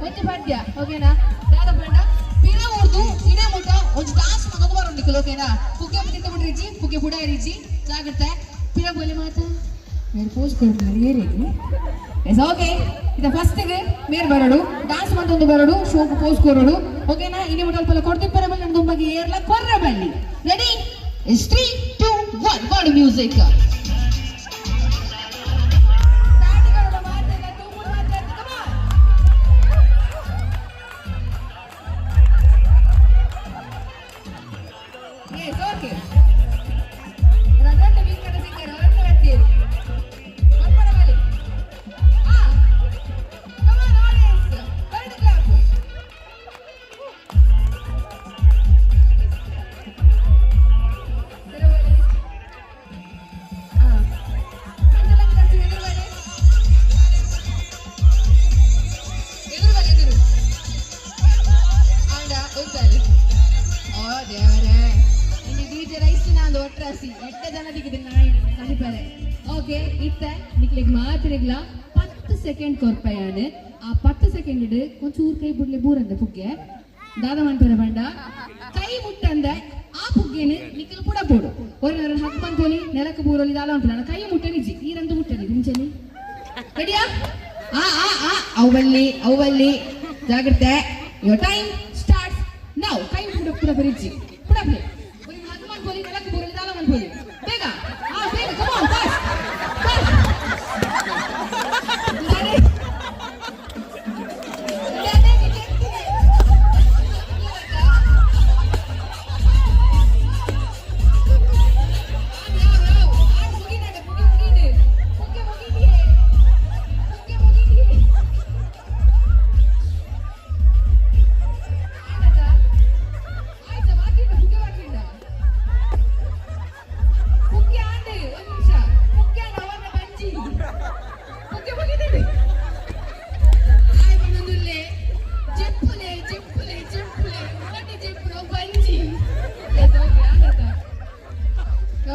ಒಂಚೆ ಪದ್ಯ ಓಕೆನಾ ದಾದ ಪಂಡ ಪಿನ ಉರ್ದು ಇನೇ ಮುಟ ಒಂಚೆ ಡಾನ್ಸ್ ಮಗದು ಬರೋಂಡಿಕಲ್ ಓಕೆನಾ ಪುಗ್ಗೆ ತಿಂತ ಬಿಡ್ರಿಜಿ ಪುಗ್ಗೆ ಬುಡ ಇರಿಜಿ ಜಾಗ್ರತೆ ಪಿನ ಬೋಲಿ ಮಾತಾ ಮೇರೆ ಪೋಸ್ ಕೊಡ್ತಾರೆ ಏರೇಗಿ ಎಸ್ ಓಕೆ ಇದು ಫಸ್ಟ್ ಗೆ ಮೇರ್ ಬರೋಡು ಡಾನ್ಸ್ ಮಾಡ್ತೊಂದು ಬರೋಡು ಶೋಕ್ ಪೋಸ್ ಕೊರೋಡು ಓಕೆನಾ ಇನಿ ಮುಟ ಅಲ್ಪ ಕೊಡ್ತಿ ಪರಬಲ್ಲಿ ನನ್ನ ದುಂಬಗೆ ಏರ್ಲ ಕೊರ್ರಬಲ್ಲಿ ರೆಡಿ ಇಸ್ 3 2 1 ಗಾಡ್ ಮ್ಯೂಸಿಕ್ ಓಕೆ ಇತ್ತ ನಿಕ್ಲಿಗೆ ಮಾತ್ರಿಗ್ಲ 10 ಸೆಕೆಂಡ್ ಕೊರ್ಪಯಾನೆ ಆ 10 ಸೆಕೆಂಡ್ ಇಡು ಒಂಚೂರು ಕೈ ಬಿಡ್ಲಿ ಬೂರಂದ ಪುಗ್ಗೆ ದಾದ ಮಂಪರ ಬಂಡ ಕೈ ಮುಟ್ಟಂದ ಆ ಪುಗ್ಗೆನು ನಿಕ್ಕಲು ಪುಡ ಪೋಡು ಒಂದು ಹತ್ತು ಬಂತೋಲಿ ನೆಲಕ್ಕೆ ಬೂರೋಲಿ ದಾದ ಉಂಟಲ್ಲ ಕೈ ಮುಟ್ಟನಿಜಿ ಈ ರಂದು ಮುಟ್ಟನಿ ದಿಂಚಲಿ ರೆಡಿಯಾ ಆ ಆ ಆ ಅವಲ್ಲಿ ಜಾಗ್ರತೆ ಯುವರ್ ಟೈಮ್ ಸ್ಟಾರ್ಟ್ಸ್ ನೌ ಕೈ ಪುಡ ಪುಡ ಬರಿಜಿ ಪುಡ ಪ್ಲೇ ಒಂದು ಹತ್ತು ಬಂತೋಲಿ ನೆಲಕ್ಕೆ ಬೂರೋಲಿ ದಾದ ಮಂಪೋಲಿ ಬೇಗ ಬೇಗ come on fast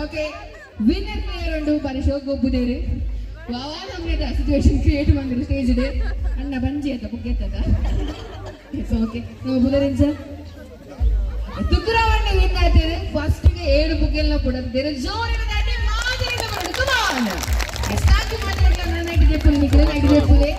okay winner player ಉಂಡು ಪರಿಶೋಕ್ ಒಬ್ಬುದೇರು ವಾವಾ ನಮ್ಗೆ ಸಿಚುವೇಶನ್ ಕ್ರಿಯೇಟ್ ಮಾಡಿದ್ರು ಸ್ಟೇಜ್ ಇದೆ ಅಣ್ಣ ಬಂಜಿ ಅಂತ ಬುಕ್ ಎತ್ತದ ಓಕೆ ನಾವು ಬುಲರಿಂಚ ತುಕುರವಣ್ಣೆ ವಿನ್ ಆಯ್ತೇನೆ ಫಸ್ಟ್ ಗೆ 7 ಬುಕ್ ಎಲ್ಲ ಕೊಡದ್ದೇನೆ ಜೋರಿನ ದಾಟಿ ಮಾದರಿನ ಬರೋದು ಕಮ್ ಆನ್ ಎಸ್ಟಾಕಿ ಮಾತಾಡಲ್ಲ ನನ್ನ ನೈಟ್ ಜೆಪ್ಪುಲಿ ನಿಖಿಲ ನೈಟ್ ಜೆಪ್ಪುಲಿ